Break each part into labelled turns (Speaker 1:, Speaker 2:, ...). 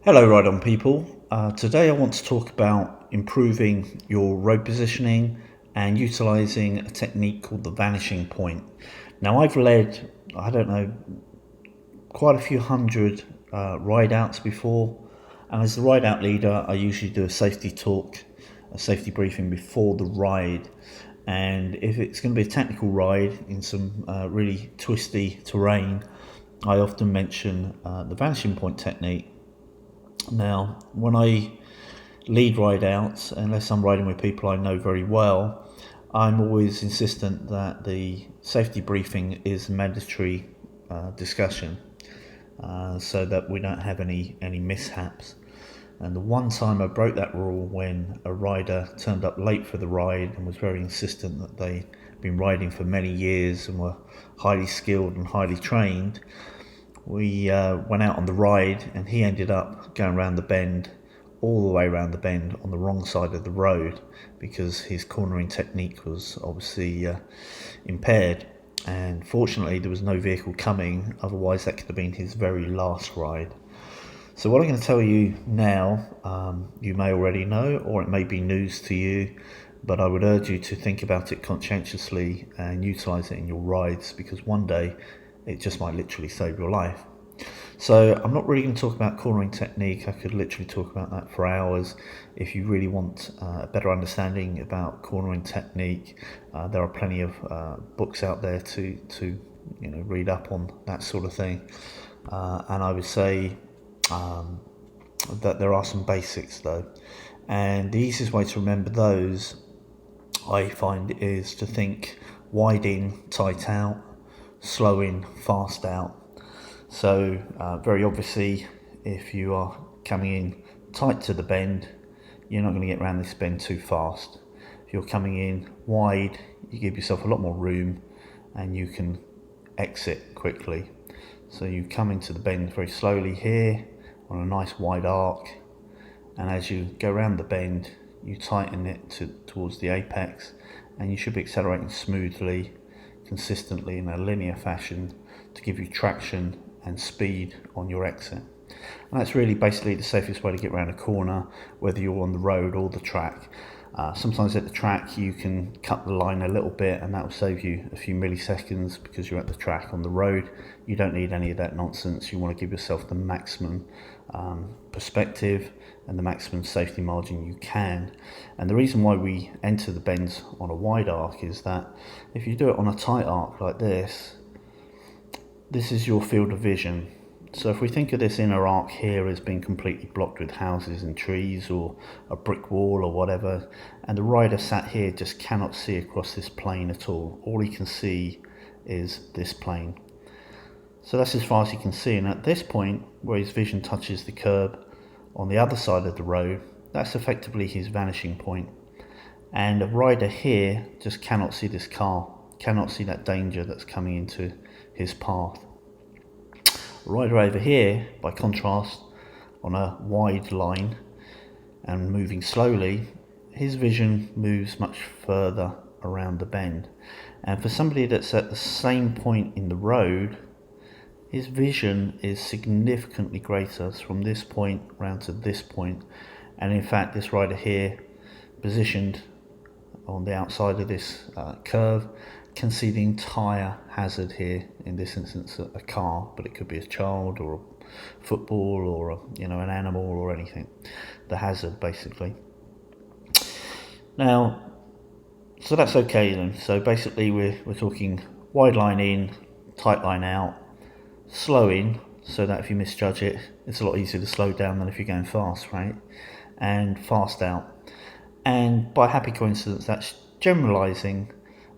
Speaker 1: Hello Ride On people. Today I want to talk about improving your road positioning and utilising a technique called the vanishing point. Now I've led, I don't know, quite a few hundred ride outs before, and as the ride out leader I usually do a safety talk, a safety briefing before the ride. And if it's going to be a technical ride in some really twisty terrain, I often mention the vanishing point technique. Now, when I lead ride outs, unless I'm riding with people I know very well, I'm always insistent that the safety briefing is a mandatory discussion, so that we don't have any mishaps. And the one time I broke that rule when a rider turned up late for the ride and was very insistent that they'd been riding for many years and were highly skilled and highly trained. We went out on the ride and he ended up going around the bend, all the way around the bend on the wrong side of the road because his cornering technique was obviously impaired. And fortunately there was no vehicle coming, otherwise that could have been his very last ride. So what I'm going to tell you now, you may already know, or it may be news to you, but I would urge you to think about it conscientiously and utilise it in your rides, because one day it just might literally save your life. So I'm not really going to talk about cornering technique. I could literally talk about that for hours. If you really want a better understanding about cornering technique, there are plenty of books out there to read up on that sort of thing. And I would say that there are some basics though, and the easiest way to remember those I find is to think wide in, tight out, slow in, fast out. So very obviously, if you are coming in tight to the bend, you're not going to get around this bend too fast. If you're coming in wide, you give yourself a lot more room and you can exit quickly. So you come into the bend very slowly here on a nice wide arc, and as you go around the bend you tighten it towards the apex, and you should be accelerating smoothly, consistently in a linear fashion to give you traction and speed on your exit. And that's really basically the safest way to get around a corner, whether you're on the road or the track. Sometimes at the track you can cut the line a little bit and that will save you a few milliseconds because you're at the track. On the road you don't need any of that nonsense. You want to give yourself the maximum perspective and the maximum safety margin you can. And the reason why we enter the bends on a wide arc is that if you do it on a tight arc like this is your field of vision. So if we think of this inner arc here as being completely blocked with houses and trees or a brick wall or whatever, and the rider sat here just cannot see across this plane at all he can see is this plane. So that's as far as he can see, and at this point where his vision touches the curb on the other side of the road, that's effectively his vanishing point. And a rider here just cannot see this car, cannot see that danger that's coming into his path. A rider over here, by contrast, on a wide line and moving slowly, his vision moves much further around the bend. And for somebody that's at the same point in the road, his vision is significantly greater from this point round to this point. And in fact, this rider here, positioned on the outside of this curve, can see the entire hazard here. In this instance a car, but it could be a child or a football or an animal or anything. The hazard basically. Now, so that's okay then. So basically we're talking wide line in, tight line out, slow in, so that if you misjudge it, it's a lot easier to slow down than if you're going fast, right? And fast out. And by happy coincidence, that's generalizing.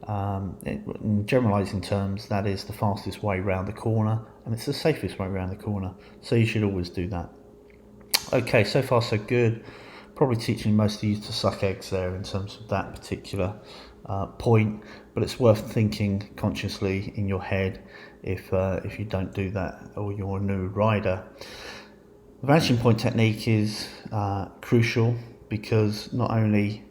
Speaker 1: In generalizing terms, that is the fastest way around the corner, and it's the safest way around the corner, so you should always do that. Okay, so far so good. Probably teaching most of you to suck eggs there in terms of that particular point, but it's worth thinking consciously in your head if you don't do that or you're a new rider. The vanishing point technique is crucial because not only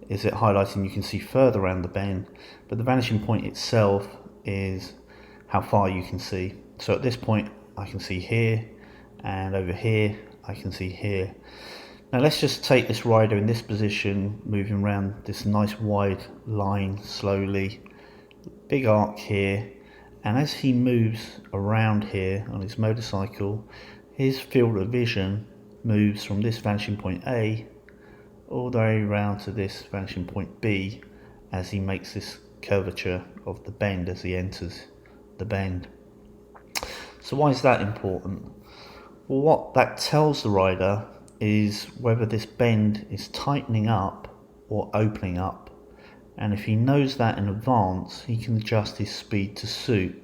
Speaker 1: is it highlighting you can see further around the bend, but the vanishing point itself is how far you can see. So at this point I can see here, and over here I can see here. Now let's just take this rider in this position, moving around this nice wide line slowly, big arc here, and as he moves around here on his motorcycle, his field of vision moves from this vanishing point A all the way around to this vanishing point B as he makes this curvature of the bend as he enters the bend. So why is that important? Well, what that tells the rider is whether this bend is tightening up or opening up, and if he knows that in advance, he can adjust his speed to suit.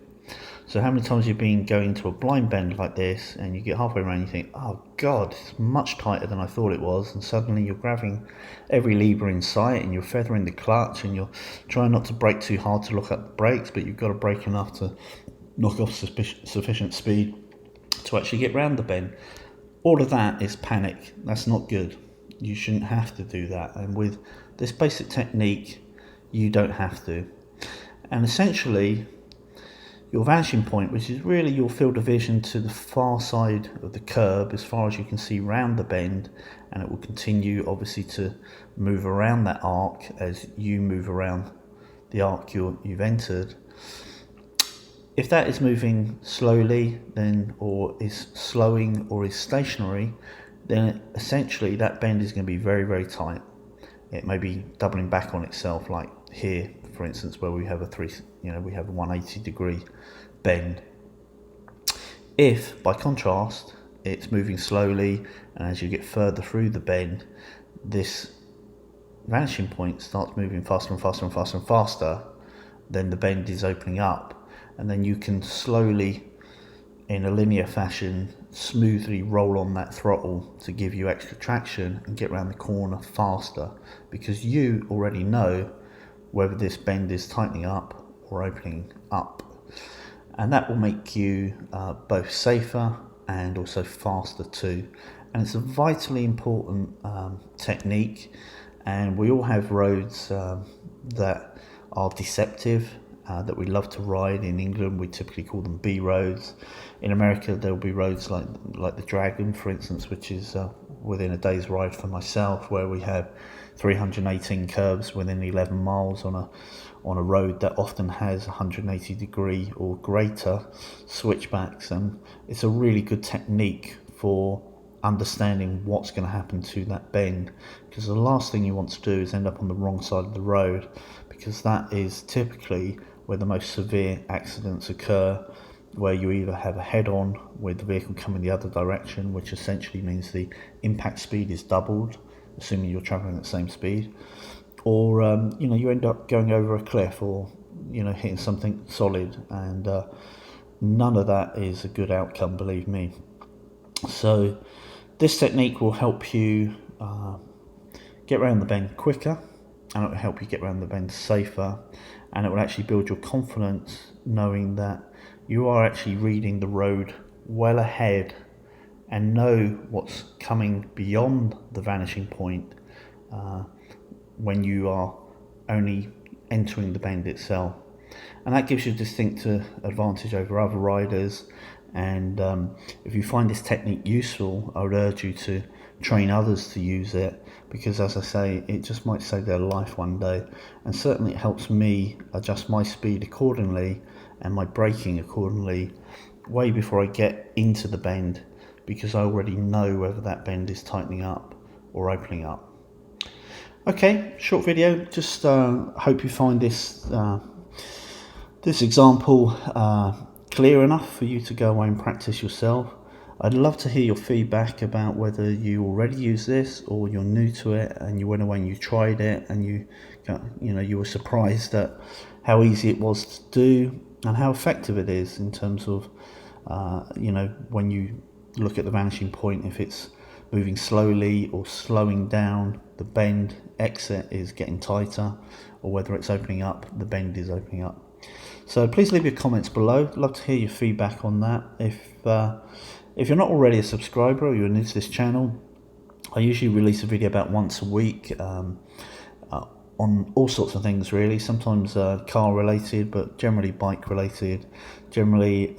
Speaker 1: So how many times you've been going to a blind bend like this and you get halfway around and you think, oh god, it's much tighter than I thought it was, and suddenly you're grabbing every lever in sight and you're feathering the clutch and you're trying not to brake too hard to look at the brakes, but you've got to brake enough to knock off sufficient speed to actually get round the bend. All of that is panic. That's not good. You shouldn't have to do that, and with this basic technique you don't have to. And essentially your vanishing point, which is really your field of vision to the far side of the curb as far as you can see round the bend, and it will continue obviously to move around that arc as you move around the arc you've entered. If that is moving slowly then, or is slowing, or is stationary, then essentially that bend is going to be very, very tight. It may be doubling back on itself, like here for instance, where we have a 180 degree bend. If by contrast it's moving slowly, and as you get further through the bend, this vanishing point starts moving faster and faster and faster and faster, then the bend is opening up, and then you can slowly, in a linear fashion, smoothly roll on that throttle to give you extra traction and get around the corner faster, because you already know whether this bend is tightening up or opening up, and that will make you both safer and also faster too. And it's a vitally important technique, and we all have roads that are deceptive, that we love to ride. In England we typically call them B roads. In America there will be roads like the Dragon, for instance, which is within a day's ride for myself, where we have 318 curves within 11 miles on a road that often has 180 degree or greater switchbacks. And it's a really good technique for understanding what's going to happen to that bend, because the last thing you want to do is end up on the wrong side of the road, because that is typically where the most severe accidents occur, where you either have a head-on with the vehicle coming the other direction, which essentially means the impact speed is doubled, assuming you're traveling at the same speed, or you end up going over a cliff, or hitting something solid, and none of that is a good outcome, believe me. So this technique will help you get around the bend quicker, and it will help you get around the bend safer, and it will actually build your confidence knowing that you are actually reading the road well ahead and know what's coming beyond the vanishing point when you are only entering the bend itself. And that gives you a distinct advantage over other riders. And if you find this technique useful, I would urge you to train others to use it, because as I say, it just might save their life one day. And certainly it helps me adjust my speed accordingly and my braking accordingly way before I get into the bend, because I already know whether that bend is tightening up or opening up. Okay, short video. Just hope you find this example clear enough for you to go away and practice yourself. I'd love to hear your feedback about whether you already use this or you're new to it and you went away and you tried it and you were surprised at how easy it was to do and how effective it is in terms of when you look at the vanishing point, if it's moving slowly or slowing down, the bend exit is getting tighter, or whether it's opening up, the bend is opening up. So please leave your comments below. I'd love to hear your feedback on that. If you're not already a subscriber or you're new to this channel, I usually release a video about once a week on all sorts of things really, sometimes car related, but generally bike related, generally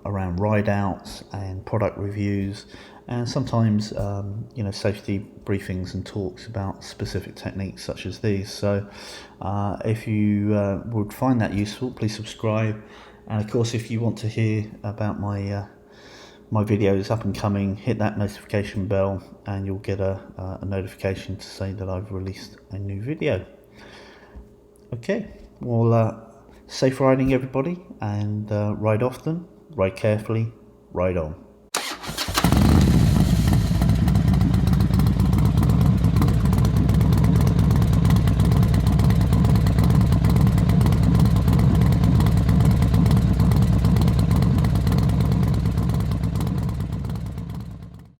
Speaker 1: around ride outs and product reviews, and sometimes safety briefings and talks about specific techniques such as these. So if you would find that useful, please subscribe, and of course if you want to hear about my videos up and coming, hit that notification bell and you'll get a notification to say that I've released a new video. Okay, well, safe riding everybody, and ride often, ride carefully, ride on.